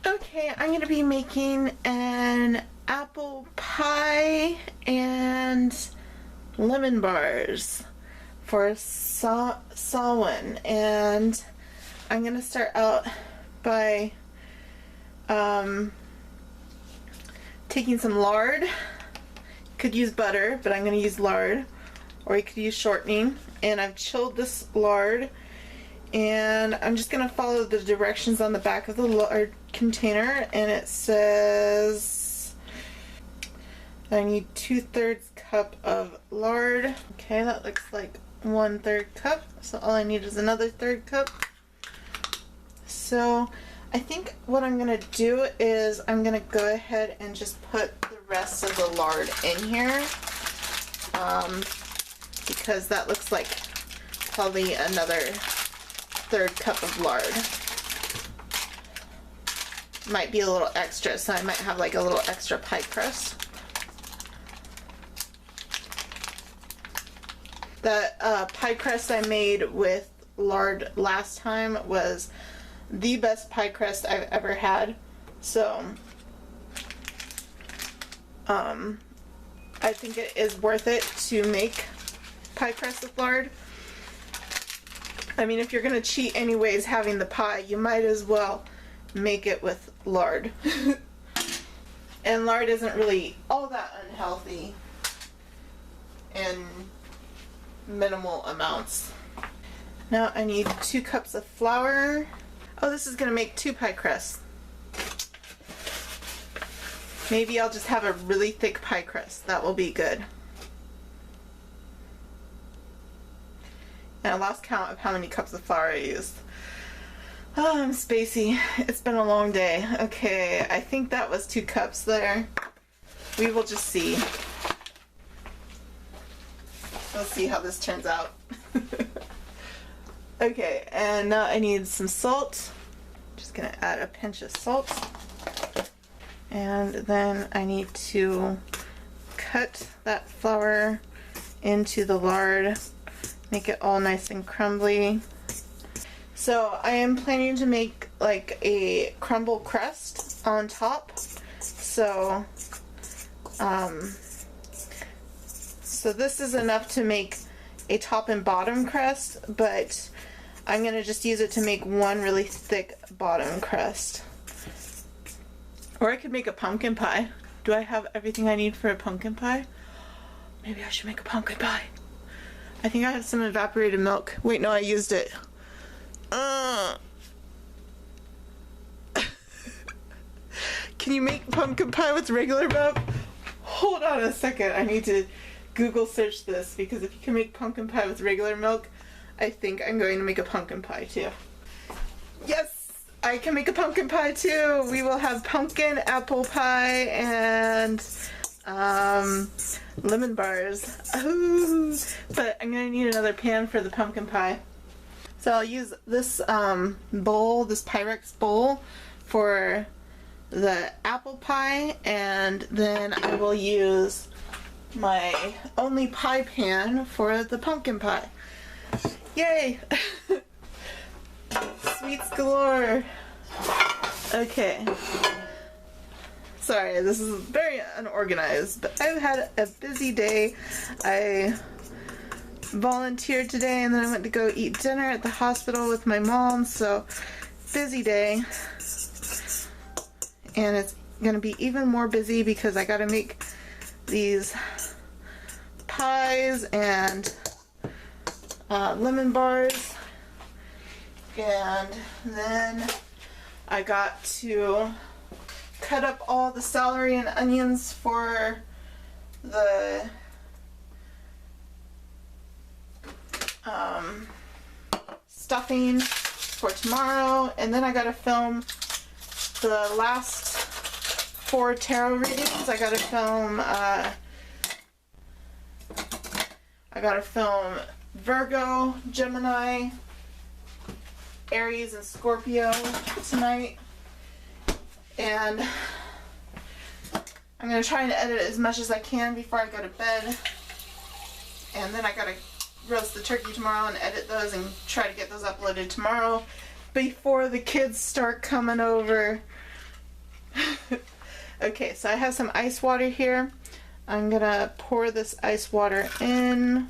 Okay, I'm going to be making an apple pie and lemon bars for Samhain, and I'm going to start out by taking some lard. You could use butter, but I'm going to use lard, or you could use shortening, and I've chilled this lard. And I'm just going to follow the directions on the back of the lard container, and it says I need 2/3 cup of lard. Okay, that looks like 1/3 cup, so all I need is another 1/3 cup. So I think what I'm going to do is I'm going to go ahead and just put the rest of the lard in here, because that looks like probably another 1/3 cup of lard. Might be a little extra, so I might have like a little extra pie crust. The pie crust I made with lard last time was the best pie crust I've ever had, so I think it is worth it to make pie crust with lard. I mean, if you're gonna cheat anyways having the pie, you might as well make it with lard. And lard isn't really all that unhealthy in minimal amounts. Now I need 2 cups of flour. Oh, this is gonna make 2 pie crusts. Maybe I'll just have a really thick pie crust. That will be good. And I lost count of how many cups of flour I used. Oh, I'm spacey. It's been a long day. Okay, I think that was 2 cups there. We will just see. We'll see how this turns out. Okay, and now I need some salt. Just gonna add a pinch of salt. And then I need to cut that flour into the lard. Make it all nice and crumbly. So I am planning to make like a crumble crust on top. So this is enough to make a top and bottom crust, but I'm gonna just use it to make one really thick bottom crust. Or I could make a pumpkin pie. Do I have everything I need for a pumpkin pie? Maybe I should make a pumpkin pie. I think I have some evaporated milk. Wait, no, I used it. Can you make pumpkin pie with regular milk? Hold on a second. I need to Google search this, because if you can make pumpkin pie with regular milk, I think I'm going to make a pumpkin pie too. Yes, I can make a pumpkin pie too. We will have pumpkin, apple pie, and lemon bars. Ooh, but I'm gonna need another pan for the pumpkin pie. So I'll use this bowl, this Pyrex bowl, for the apple pie, and then I will use my only pie pan for the pumpkin pie. Yay! Sweets galore. Okay. Sorry, this is very unorganized, but I've had a busy day. I volunteered today, and then I went to go eat dinner at the hospital with my mom, so busy day. And it's gonna be even more busy because I gotta make these pies and lemon bars, and then I got to cut up all the celery and onions for the stuffing for tomorrow, and then I gotta film the last 4 tarot readings. I gotta film Virgo, Gemini, Aries, and Scorpio tonight, and I'm gonna try and edit as much as I can before I go to bed, and then I gotta roast the turkey tomorrow and edit those and try to get those uploaded tomorrow before the kids start coming over Okay, so I have some ice water here. I'm gonna pour this ice water in.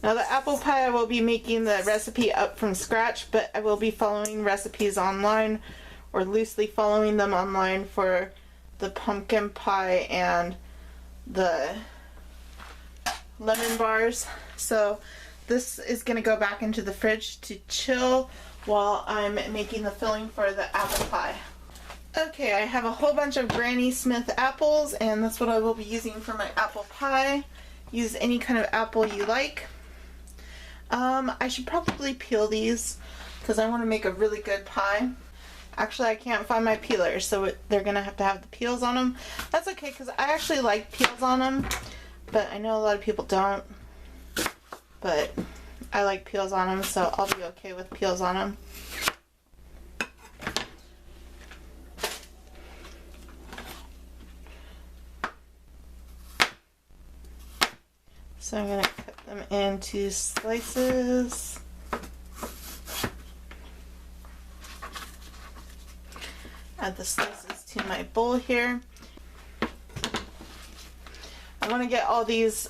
Now the apple pie, I will be making the recipe up from scratch, but I will be following recipes online or loosely following them online for the pumpkin pie and the lemon bars. So this is going to go back into the fridge to chill while I'm making the filling for the apple pie. Okay, I have a whole bunch of Granny Smith apples, and that's what I will be using for my apple pie. Use any kind of apple you like. I should probably peel these because I want to make a really good pie. Actually, I can't find my peelers, so they're going to have the peels on them. That's okay because I actually like peels on them, but I know a lot of people don't. But I like peels on them, so I'll be okay with peels on them. So I'm going to cut them into slices. Add the slices to my bowl here. I want to get all these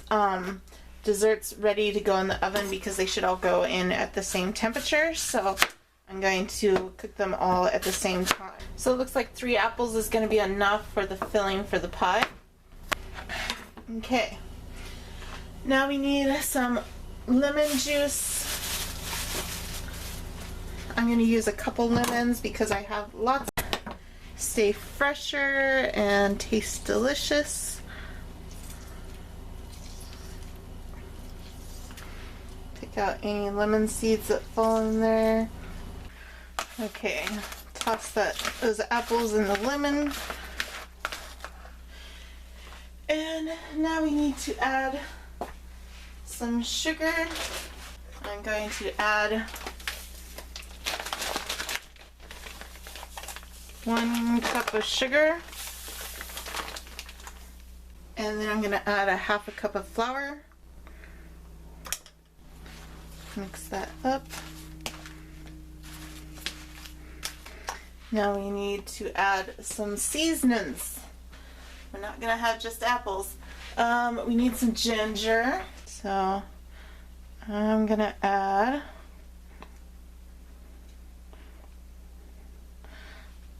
desserts ready to go in the oven because they should all go in at the same temperature. So I'm going to cook them all at the same time. So it looks like 3 apples is going to be enough for the filling for the pie. Okay. Now we need some lemon juice. I'm going to use a couple lemons because I have lots. Stay fresher and taste delicious. Take out any lemon seeds that fall in there. Okay, toss those apples in the lemon. And now we need to add some sugar. I'm going to add 1 cup of sugar, and then I'm going to add a 1/2 cup of flour. Mix that up. Now we need to add some seasonings. We're not going to have just apples. We need some ginger. So I'm going to add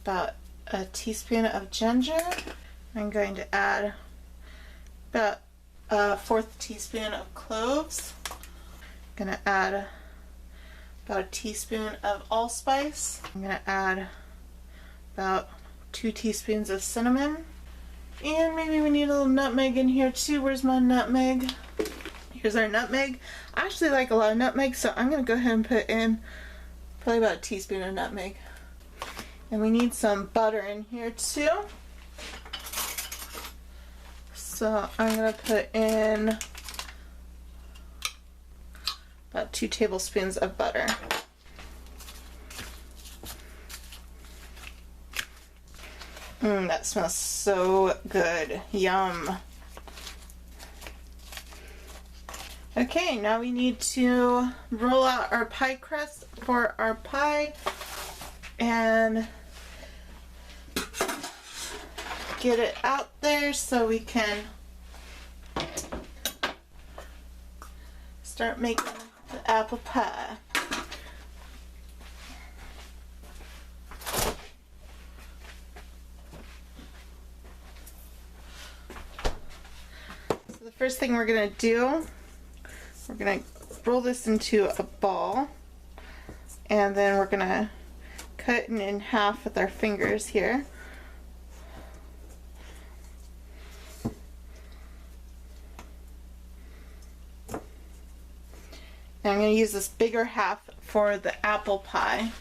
about a teaspoon of ginger. I'm going to add about a 1/4 teaspoon of cloves. I'm going to add about a teaspoon of allspice. I'm going to add about 2 teaspoons of cinnamon. And maybe we need a little nutmeg in here too. Where's my nutmeg? Here's our nutmeg. I actually like a lot of nutmeg, so I'm going to go ahead and put in probably about a teaspoon of nutmeg. And we need some butter in here too. So I'm going to put in about 2 tablespoons of butter. That smells so good. Yum. Okay, now we need to roll out our pie crust for our pie and get it out there so we can start making the apple pie. So the first thing we're going to do, we're going to roll this into a ball, and then we're going to cut it in half with our fingers here. And I'm going to use this bigger half for the apple pie.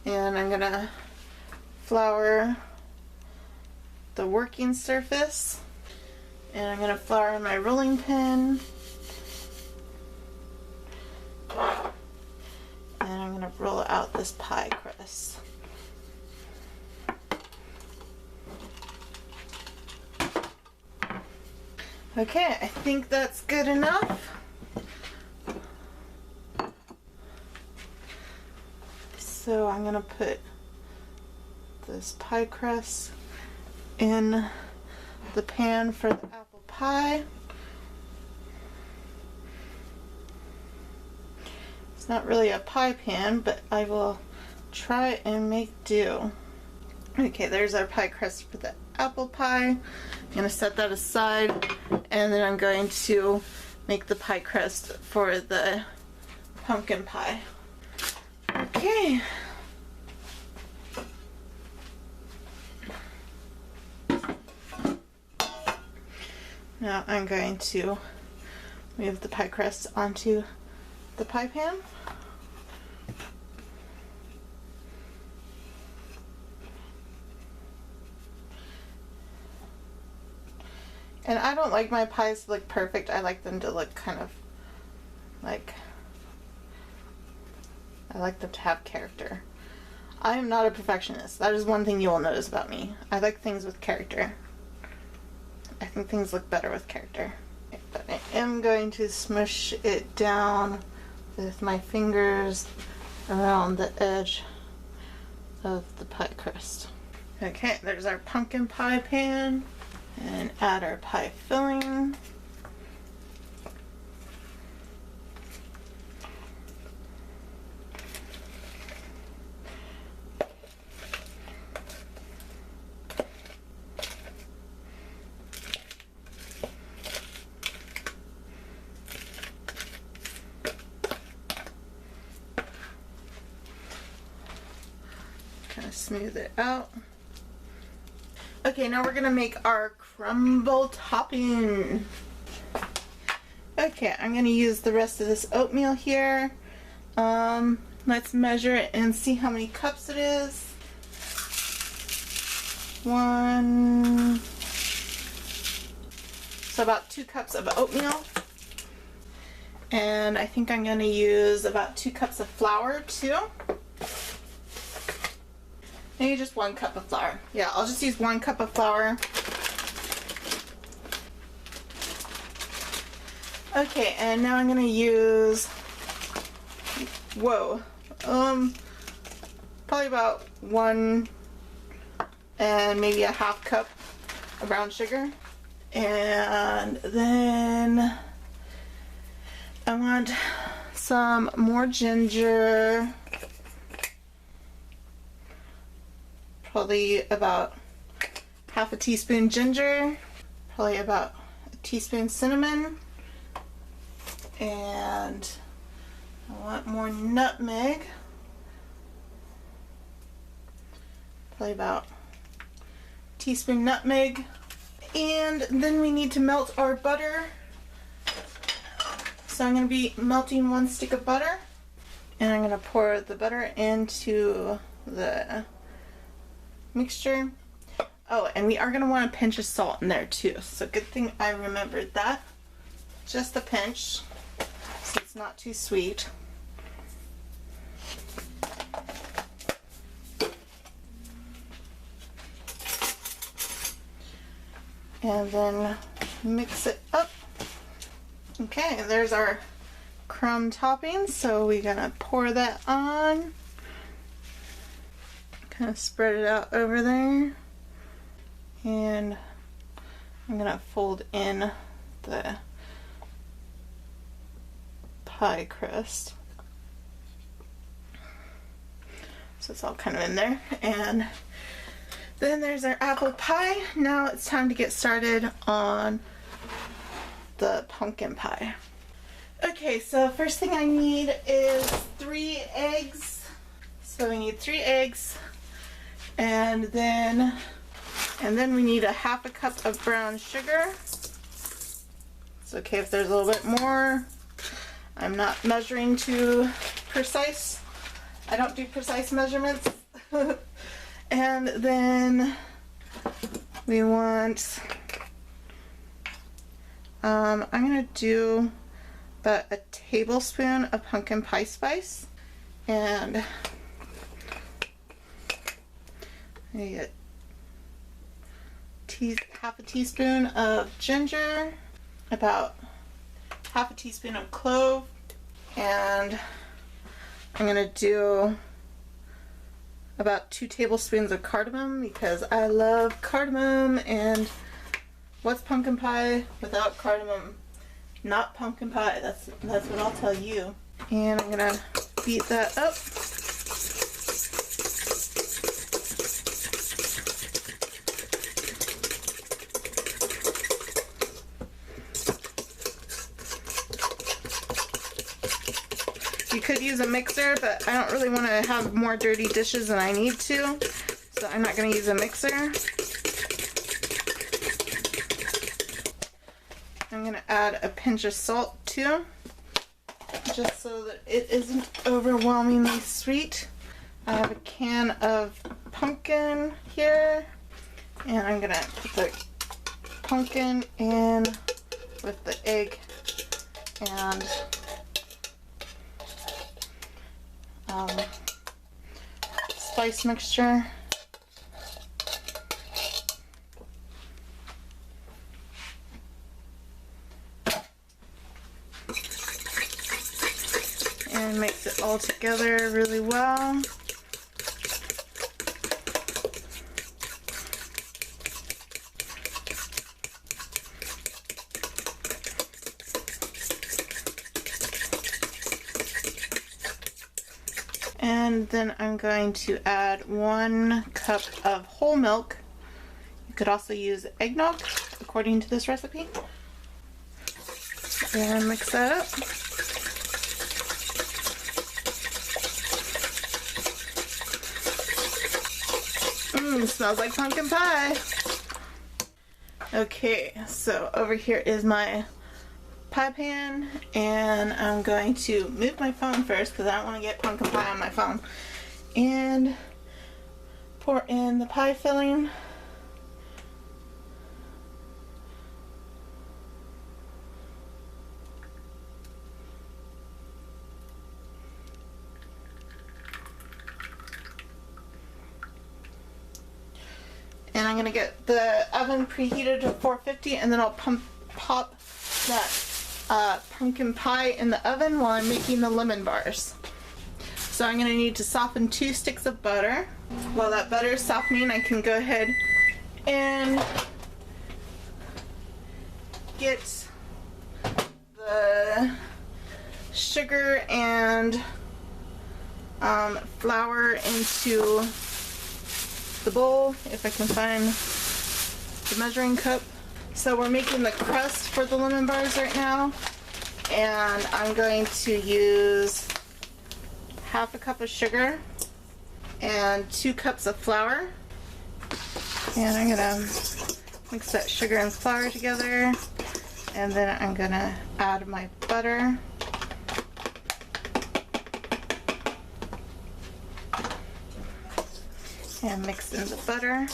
And I'm going to flour the working surface. And I'm going to flour my rolling pin. And I'm going to roll out this pie crust. Okay, I think that's good enough. So I'm going to put this pie crust in the pan for the apple pie. It's not really a pie pan, but I will try and make do. Okay, there's our pie crust for the apple pie. I'm going to set that aside, and then I'm going to make the pie crust for the pumpkin pie. Okay. Now I'm going to move the pie crust onto the pie pan. And I don't like my pies to look perfect. I like them to look kind of like, I like them to have character. I am not a perfectionist. That is one thing you will notice about me. I like things with character. I think things look better with character. But I am going to smush it down with my fingers around the edge of the pie crust. Okay, there's our pumpkin pie pan. And add our pie filling. Kind of smooth it out. Okay, now we're gonna make our crumble topping. Okay, I'm gonna use the rest of this oatmeal here. Let's measure it and see how many cups it is. 1. So about 2 cups of oatmeal. And I think I'm gonna use about 2 cups of flour too. Maybe just 1 cup of flour. Yeah, I'll just use 1 cup of flour. Okay, and now I'm gonna use, probably about 1 and maybe a half cup of brown sugar. And then I want some more ginger. Probably about half a teaspoon ginger, probably about a teaspoon cinnamon, and I want more nutmeg, probably about a teaspoon nutmeg, and then we need to melt our butter. So I'm going to be melting 1 stick of butter, and I'm going to pour the butter into the mixture. Oh, and we are going to want a pinch of salt in there too. So good thing I remembered that. Just a pinch, so it's not too sweet. And then mix it up. Okay, there's our crumb topping. So we're going to pour that on. Kind of spread it out over there, and I'm gonna fold in the pie crust so it's all kind of in there. And then there's our apple pie. Now it's time to get started on the pumpkin pie. Okay, so first thing I need is 3 eggs. So we need 3 eggs. And then we need a half a cup of brown sugar. It's okay if there's a little bit more. I'm not measuring too precise. I don't do precise measurements. And then we want, I'm gonna do about a tablespoon of pumpkin pie spice, and I get half a teaspoon of ginger, about half a teaspoon of clove, and I'm gonna do about 2 tablespoons of cardamom because I love cardamom, and what's pumpkin pie without cardamom? Not pumpkin pie. That's what I'll tell you. And I'm gonna beat that up. You could use a mixer, but I don't really want to have more dirty dishes than I need to, so I'm not going to use a mixer. I'm going to add a pinch of salt too, just so that it isn't overwhelmingly sweet. I have a can of pumpkin here, and I'm going to put the pumpkin in with the egg and spice mixture. And mix it all together really well. And then I'm going to add 1 cup of whole milk. You could also use eggnog according to this recipe. And mix that up. Smells like pumpkin pie. Okay, so over here is my pie pan, and I'm going to move my phone first because I don't want to get pumpkin pie on my phone, and pour in the pie filling. And I'm going to get the oven preheated to 450, and then I'll pop that pumpkin pie in the oven while I'm making the lemon bars. So I'm going to need to soften 2 sticks of butter. While that butter is softening, I can go ahead and get the sugar and flour into the bowl, if I can find the measuring cup. So we're making the crust for the lemon bars right now, and I'm going to use half a cup of sugar and 2 cups of flour, and I'm gonna mix that sugar and flour together, and then I'm gonna add my butter. And mix in the butter.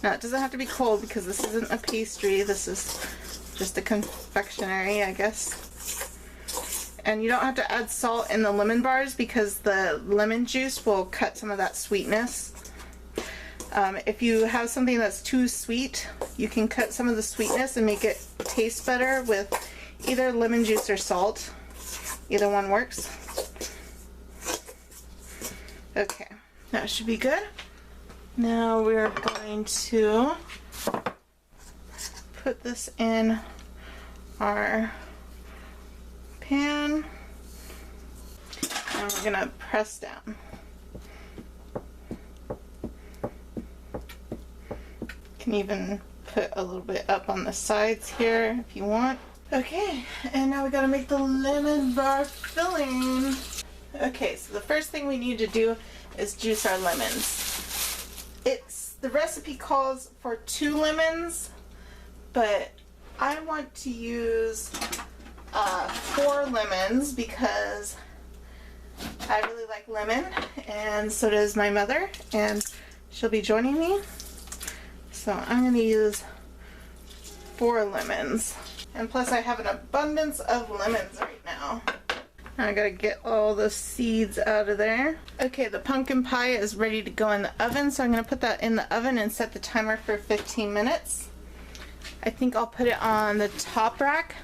Now it doesn't have to be cold because this isn't a pastry, this is just a confectionery, I guess. And you don't have to add salt in the lemon bars because the lemon juice will cut some of that sweetness. If you have something that's too sweet, you can cut some of the sweetness and make it taste better with either lemon juice or salt. Either one works. Okay, that should be good. Now we're going to put this in our pan, and we're gonna press down. You can even put a little bit up on the sides here if you want. Okay, and now we gotta make the lemon bar filling. Okay, so the first thing we need to do is juice our lemons. The recipe calls for 2 lemons, but I want to use 4 lemons because I really like lemon, and so does my mother, and she'll be joining me. So I'm going to use 4 lemons. And plus I have an abundance of lemons right now. I gotta get all the seeds out of there. Okay, the pumpkin pie is ready to go in the oven, so I'm gonna put that in the oven and set the timer for 15 minutes. I think I'll put it on the top rack.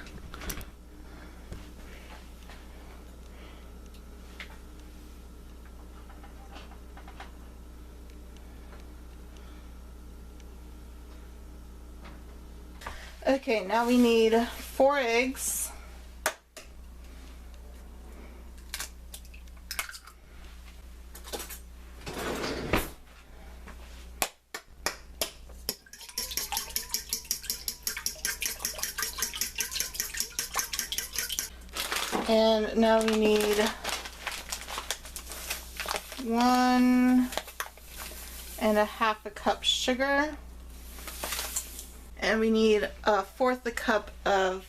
Okay, now we need 4 eggs. And now we need 1.5 cups sugar. And we need 1/4 a cup of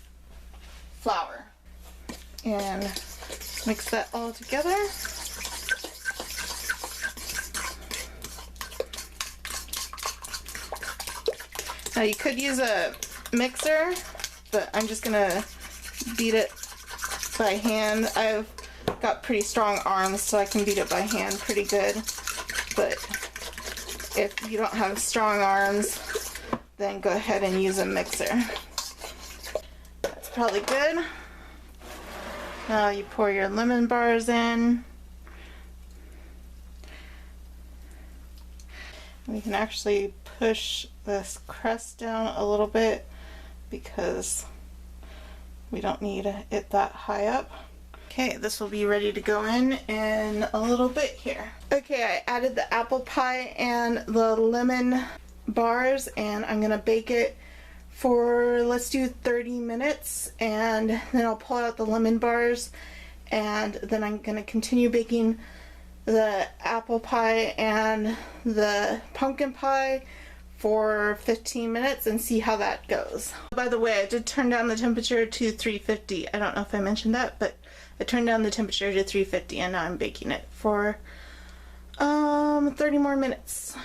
flour. And mix that all together. Now you could use a mixer, but I'm just gonna beat it by hand. I've got pretty strong arms, so I can beat it by hand pretty good. But if you don't have strong arms, then go ahead and use a mixer. That's probably good. Now you pour your lemon bars in. We can actually push this crust down a little bit because we don't need it that high up. Okay, this will be ready to go in a little bit here. Okay, I added the apple pie and the lemon bars, and I'm gonna bake it for, let's do 30 minutes, and then I'll pull out the lemon bars, and then I'm gonna continue baking the apple pie and the pumpkin pie for 15 minutes and see how that goes. By the way, I did turn down the temperature to 350. I don't know if I mentioned that, but I turned down the temperature to 350, and now I'm baking it for 30 more minutes.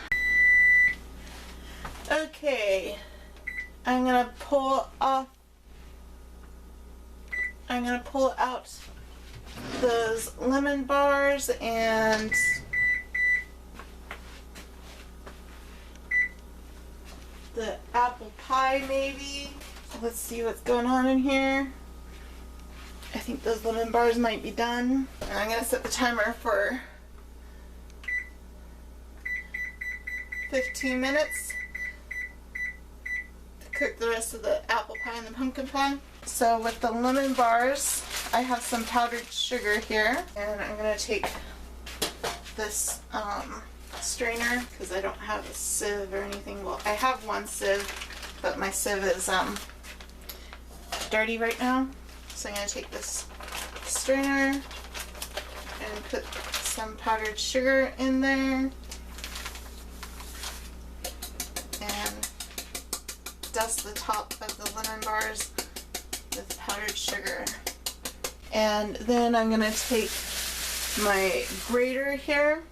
Okay, I'm gonna pull out those lemon bars and the apple pie maybe. Let's see what's going on in here. I think those lemon bars might be done. And I'm gonna set the timer for 15 minutes to cook the rest of the apple pie and the pumpkin pie. So with the lemon bars, I have some powdered sugar here, and I'm gonna take this strainer because I don't have a sieve or anything. Well, I have one sieve, but my sieve is dirty right now. So I'm gonna take this strainer and put some powdered sugar in there and dust the top of the lemon bars with powdered sugar. And then I'm gonna take my grater here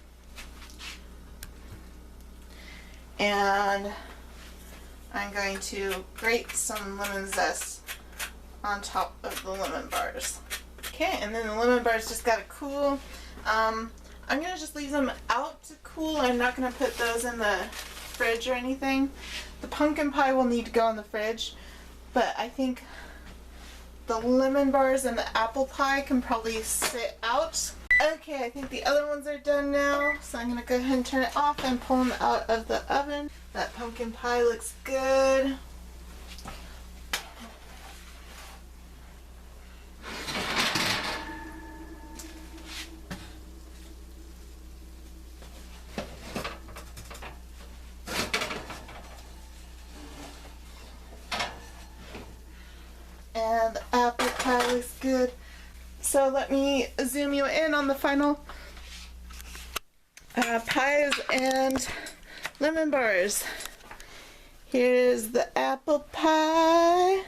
and I'm going to grate some lemon zest on top of the lemon bars. Okay, and then the lemon bars just gotta cool. I'm gonna just leave them out to cool. I'm not gonna put those in the fridge or anything. The pumpkin pie will need to go in the fridge, but I think the lemon bars and the apple pie can probably sit out. Okay, I think the other ones are done now, so I'm gonna go ahead and turn it off and pull them out of the oven. That pumpkin pie looks good. And the apple pie looks good. So let me zoom you in on the final pies and lemon bars. Here's the apple pie.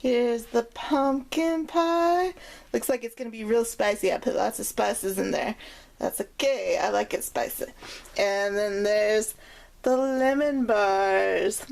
Here's the pumpkin pie. Looks like it's going to be real spicy. I put lots of spices in there. That's okay. I like it spicy. And then there's the lemon bars.